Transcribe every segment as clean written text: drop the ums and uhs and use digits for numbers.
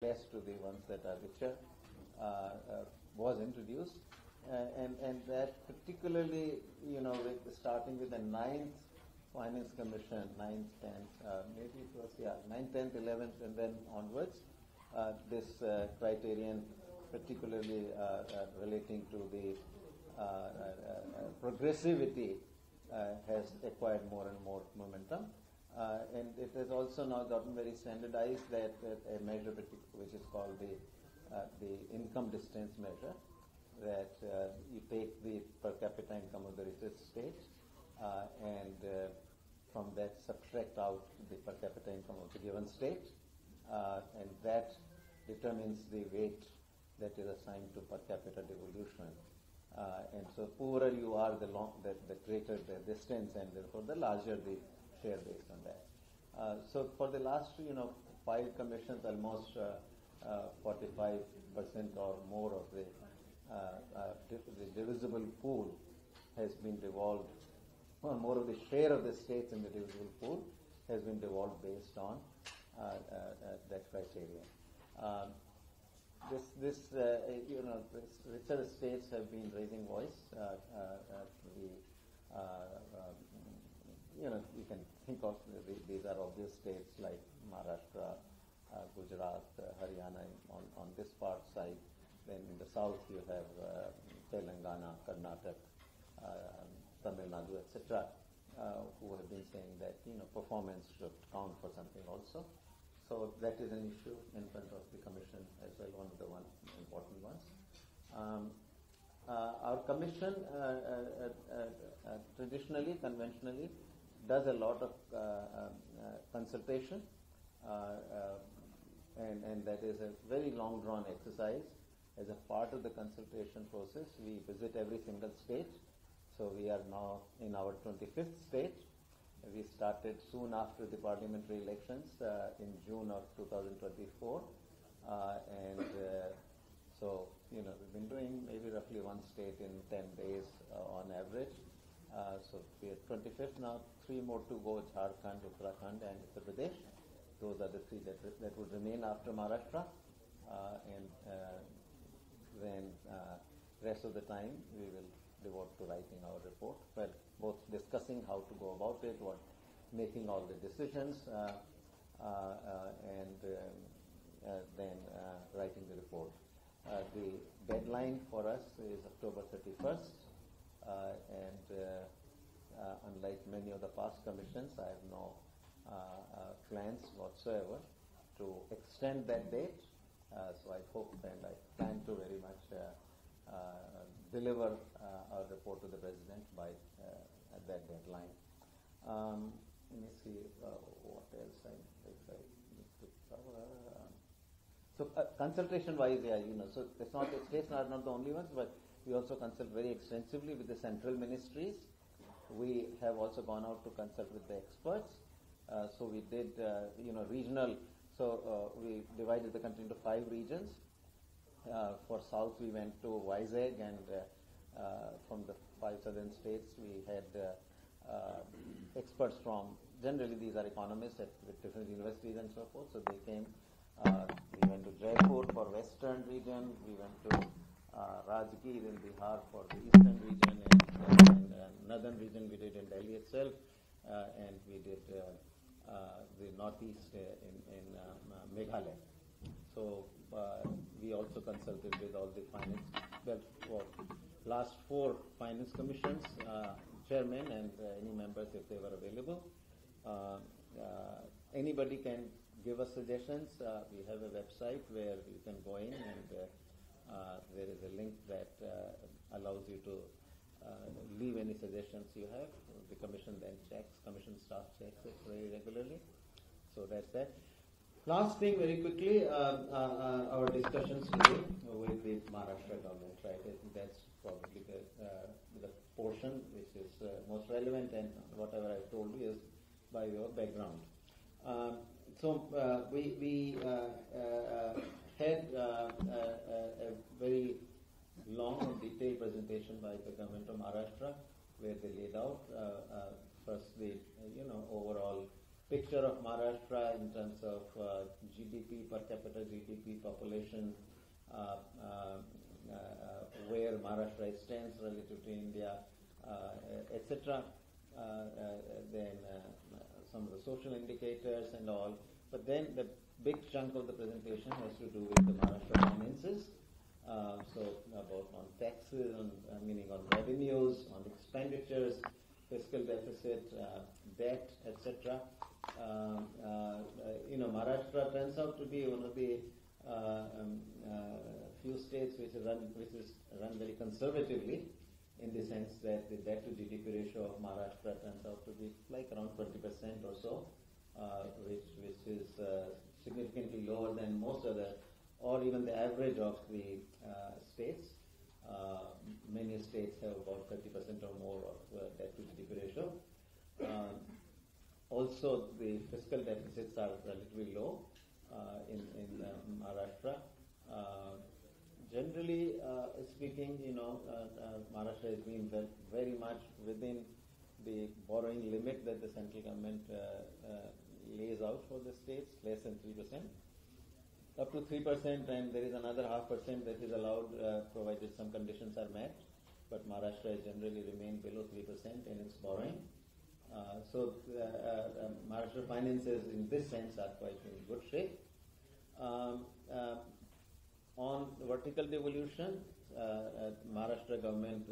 less to the ones that are richer, was introduced. And that particularly, starting with the 9th Finance Commission, 9th, 10th, maybe it was, 9th, 10th, 11th, and then onwards, this criterion, particularly relating to the progressivity, has acquired more and more momentum. And it has also now gotten very standardized that a measure which is called the income distance measure, that you take the per capita income of the richest state and from that subtract out the per capita income of the given state, and that determines the weight that is assigned to per capita devolution. And so poorer you are, the greater the distance, and therefore the larger the share based on that. So for the last 5 commissions, almost 45% or more of the divisible pool has been devolved, or more of the share of the states in the divisible pool has been devolved based on that criteria. This richer states have been raising voice. You can think of these are obvious states like Maharashtra, Gujarat, Haryana on this part side. Then in the south you have Telangana, Karnataka, Tamil Nadu, etc., who have been saying that performance should count for something also. So that is an issue in front of the Commission as well, one of the important ones. Our Commission traditionally, conventionally, does a lot of consultation, and that is a very long drawn exercise. As a part of the consultation process, we visit every single state. So we are now in our 25th state. We started soon after the parliamentary elections in June of 2024, and so we've been doing maybe roughly one state in 10 days on average. So we are 25th now. 3 more to go: Jharkhand, Uttarakhand, and Uttar Pradesh. Those are the 3 that would remain after Maharashtra, and then rest of the time we will devote to writing our report. Well, both discussing how to go about it, making all the decisions, and then writing the report. The deadline for us is October 31st, and unlike many of the past commissions, I have no plans whatsoever to extend that date. So I hope and I plan to very much deliver our report to the President by at that deadline. Let me see what else I need to cover. So consultation-wise, so it's not the states are not the only ones, but we also consult very extensively with the central ministries. We have also gone out to consult with the experts. So we did, regional. So we divided the country into 5 regions. For South, we went to Vizag, and from the 5 southern states, we had experts from, generally these are economists at different universities and so forth, so they came. We went to Jaipur for western region, we went to Rajgir in Bihar for the eastern region, and northern region we did in Delhi itself, and we did the northeast in Meghalaya. So we also consulted with all the last 4 finance commissions, chairmen and any members if they were available. Anybody can give us suggestions. We have a website where you can go in, and there is a link that allows you to leave any suggestions you have. The commission then checks, commission staff checks it very regularly. So that's that. Last thing, very quickly, our discussions today with the Maharashtra government, right? I think that's probably the portion which is most relevant, and whatever I told you is by your background. So we had a very long and detailed presentation by the government of Maharashtra, where they laid out first the overall picture of Maharashtra in terms of GDP, per capita GDP, population, where Maharashtra stands relative to India, etc. Then some of the social indicators and all. But then the big chunk of the presentation has to do with the Maharashtra finances. So about on taxes, meaning on revenues, on expenditures, fiscal deficit, debt, etc. Maharashtra turns out to be one of the few states which is run very conservatively, in the sense that the debt to GDP ratio of Maharashtra turns out to be like around 20% or so, which is significantly lower than most other, or even the average of the states. Many states have about 30% or more of debt to GDP ratio. Also, the fiscal deficits are relatively low in Maharashtra. Generally speaking, Maharashtra has been very much within the borrowing limit that the central government lays out for the states, less than 3%. Up to 3%, and there is another 0.5% that is allowed provided some conditions are met. But Maharashtra has generally remained below 3% in its borrowing. So Maharashtra finances in this sense are quite in good shape. On vertical devolution, Maharashtra government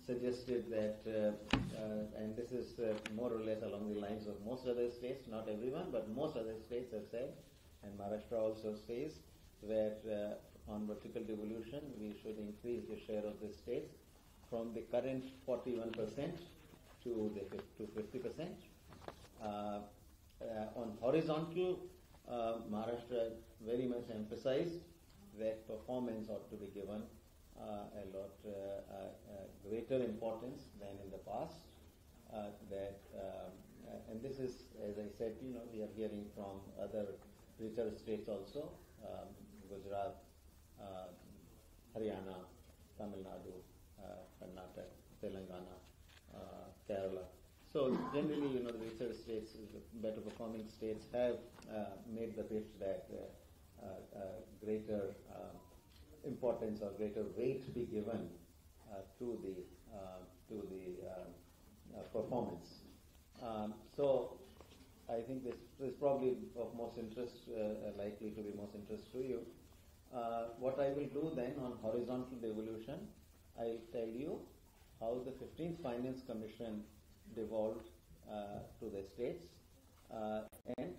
suggested that, and this is more or less along the lines of most other states, not everyone, but most other states have said, and Maharashtra also says, that on vertical devolution we should increase the share of the states from the current 41% to 50%. On horizontal, Maharashtra very much emphasized that performance ought to be given a lot greater importance than in the past. And this is, as I said, we are hearing from other richer states also, Gujarat, Haryana, Tamil Nadu, Karnataka, Telangana, Kerala. So generally, the richer states, better performing states have made the pitch that greater importance or greater weight be given to the performance. So I think this is probably of most interest, likely to be most interest to you. What I will do then on horizontal devolution, I'll tell you how the 15th Finance Commission devolved to the states and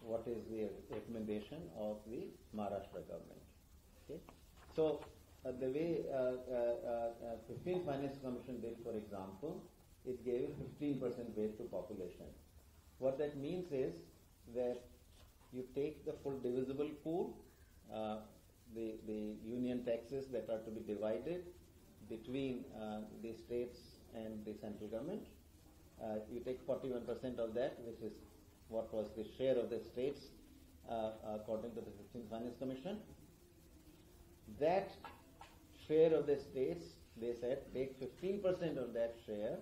what is the recommendation of the Maharashtra government. Okay? So the way 15th Finance Commission did, for example, it gave 15% weight to population. What that means is that you take the full divisible pool, the union taxes that are to be divided between the states and the central government. You take 41% of that, which is what was the share of the states according to the 15th Finance Commission. That share of the states, they said, take 15% of that share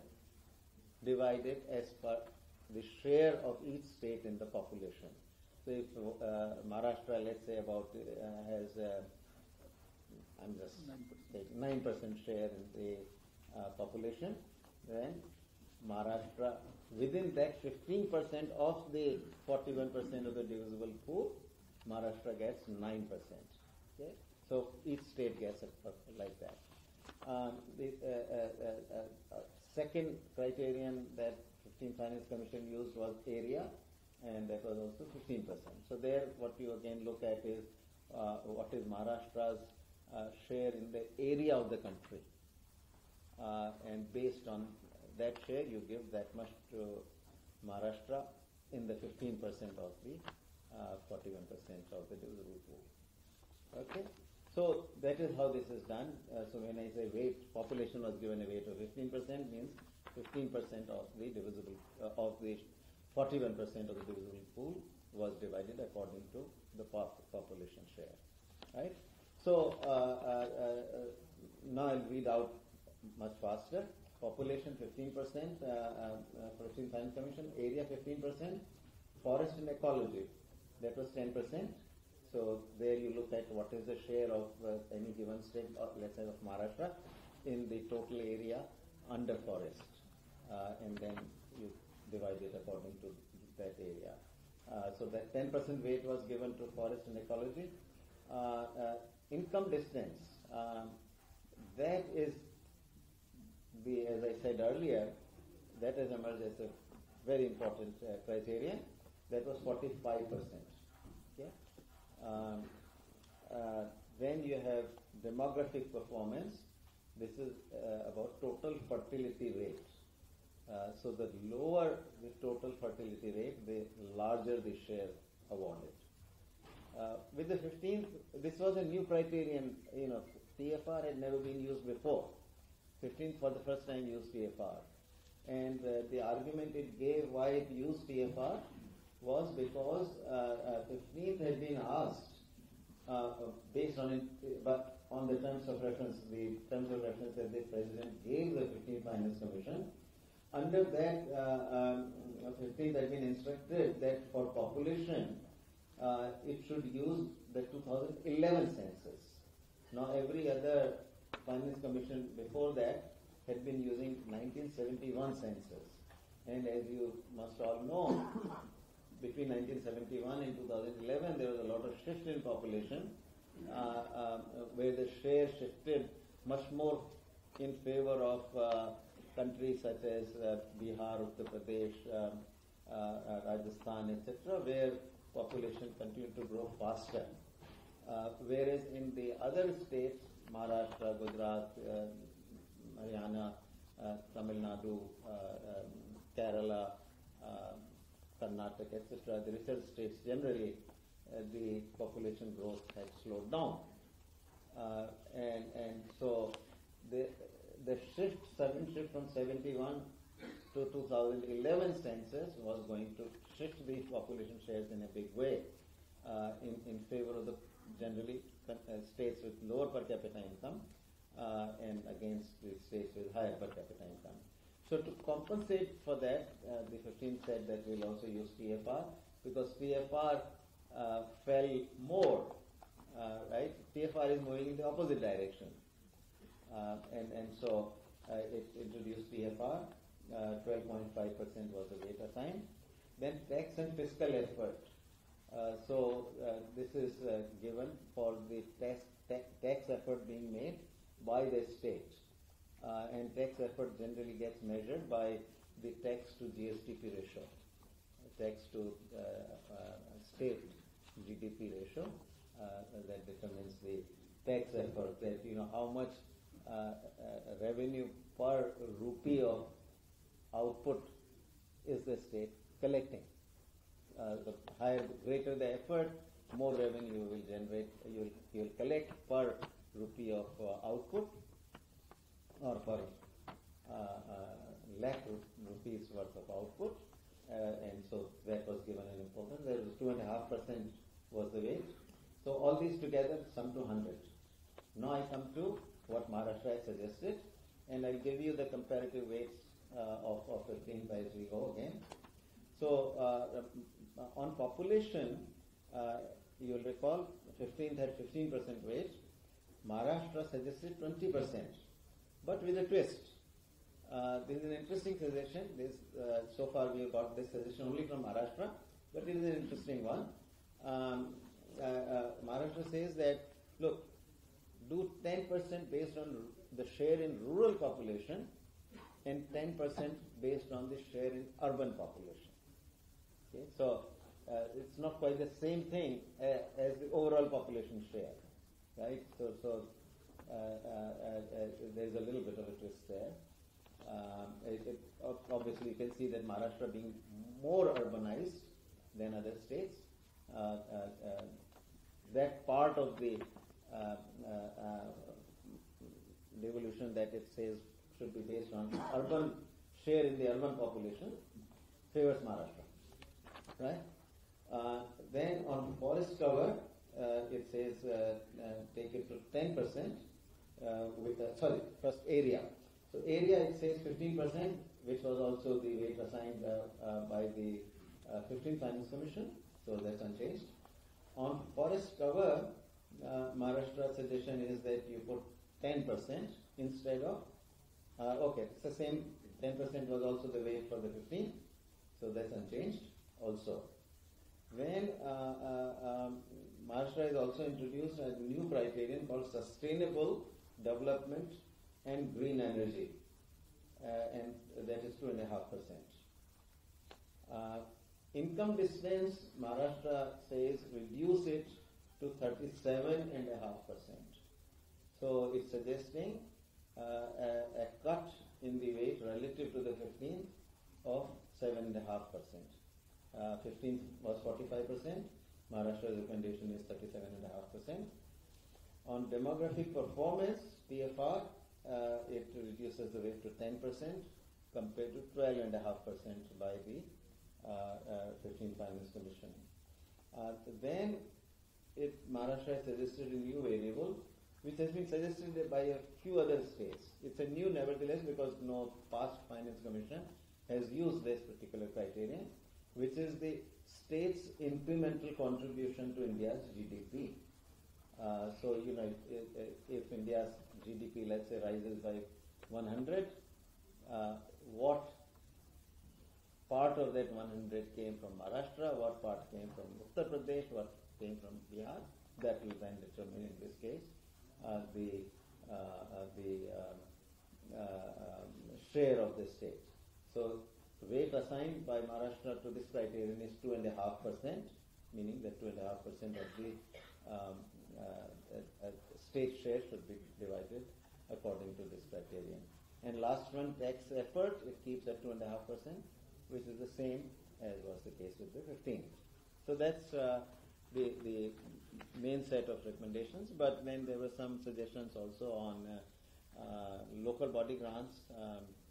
divided as per the share of each state in the population. So if Maharashtra, let's say, has I'm just 9% share in the population, then Maharashtra, within that 15% of the 41% of the divisible pool, Maharashtra gets 9%. Okay? So each state gets like that. The second criterion that 15th Finance Commission used was area, and that was also 15%. So there, what you again look at is what is Maharashtra's share in the area of the country, and based on that share, you give that much to Maharashtra in the 15% of the 41% of the divisible pool. Okay, so that is how this is done. So when I say weight, population was given a weight of 15%, means 15% of the divisible of the 41% of the divisible pool was divided according to the population share. Right. So now I'll read out much faster. Population 15%, 15th Finance Commission, area 15%, forest and ecology, that was 10%. So there you look at what is the share of any given state, or let's say of Maharashtra, in the total area under forest, and then you divide it according to that area. So that 10% weight was given to forest and ecology. Income distance, that is as I said earlier, that has emerged as a very important criterion. That was 45%. Okay? Then you have demographic performance. This is about total fertility rate. So the lower the total fertility rate, the larger the share awarded. With the 15th, this was a new criterion. TFR had never been used before. 15th for the first time used TFR. And the argument it gave why it used TFR was because 15th had been asked based on it, but on the terms of reference, the terms of reference that the President gave the 15th Finance Commission. Under that, 15th had been instructed that for population, it should use the 2011 census. Now every other Finance Commission before that had been using 1971 census. And as you must all know, between 1971 and 2011, there was a lot of shift in population, where the share shifted much more in favor of countries such as Bihar, Uttar Pradesh, Rajasthan, etc., where population continued to grow faster. Whereas in the other states, Maharashtra, Gujarat, Haryana, Tamil Nadu, Kerala, Karnataka, etc., the richer states generally, the population growth had slowed down. And so the sudden shift from 71 to 2011 census was going to shift the population shares in a big way in favor of the generally states with lower per capita income and against the states with higher per capita income. So to compensate for that, the 15th said that we'll also use TFR because TFR fell more, right? TFR is moving in the opposite direction. And so it introduced TFR, 12.5% was the weight assigned. Then tax and fiscal effort. So this is given for the tax effort being made by the state. And tax effort generally gets measured by the tax to GSTP ratio, tax to state GDP ratio that determines the tax effort, that how much revenue per rupee of output is the state collecting. The greater the effort, more revenue you will generate, you will collect per rupee of output, or per lakh rupees worth of output, and so that was given an importance. There was 2.5% was the weight. So all these together sum to 100. Now I come to what Maharashtra has suggested, and I'll give you the comparative weights of 15th as we go again. So on population, you'll recall 15th had 15% weight. Maharashtra suggested 20%, but with a twist. This is an interesting suggestion. So far we have got this suggestion only from Maharashtra, but it is an interesting one. Maharashtra says that, look, do 10% based on the share in rural population and 10% based on the share in urban population. Okay? So it's not quite the same thing as the overall population share, right? So there's a little bit of a twist there. Obviously, you can see that Maharashtra being more urbanized than other states, that part of the devolution that it says should be based on urban share in the urban population favors Maharashtra, right? Then on forest cover, it says take it to 10% first area. So area it says 15%, which was also the weight assigned by the 15th Finance Commission, so that's unchanged. On forest cover, Maharashtra's suggestion is that you put 10% instead of, okay, it's the same, 10% was also the weight for the 15th, so that's unchanged also. When Maharashtra has also introduced a new criterion called sustainable development and green energy, and that is 2.5%. Income distance, Maharashtra says reduce it to 37.5%. So it's suggesting a cut in the weight relative to the 15th of 7.5%. 15th was 45%. Maharashtra's recommendation is 37.5%. On demographic performance, TFR, it reduces the weight to 10% compared to 12.5% by the 15th Finance Commission. Then Maharashtra has suggested a new variable, which has been suggested by a few other states. It's a new nevertheless because no past Finance Commission has used this particular criterion, which is the state's incremental contribution to India's GDP. So, if India's GDP, let's say, rises by 100, what part of that 100 came from Maharashtra, what part came from Uttar Pradesh, what came from Bihar, that will then determine in this case the share of the state. So, weight assigned by Maharashtra to this criterion is 2.5%, meaning that 2.5% of the state share should be divided according to this criterion. And last one, tax effort, it keeps at 2.5%, which is the same as was the case with the 15th. So that's the main set of recommendations, but then there were some suggestions also on local body grants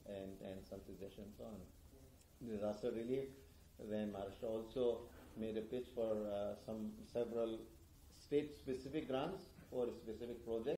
and some suggestions on disaster relief. Then Maharashtra also made a pitch for several state-specific grants for specific projects.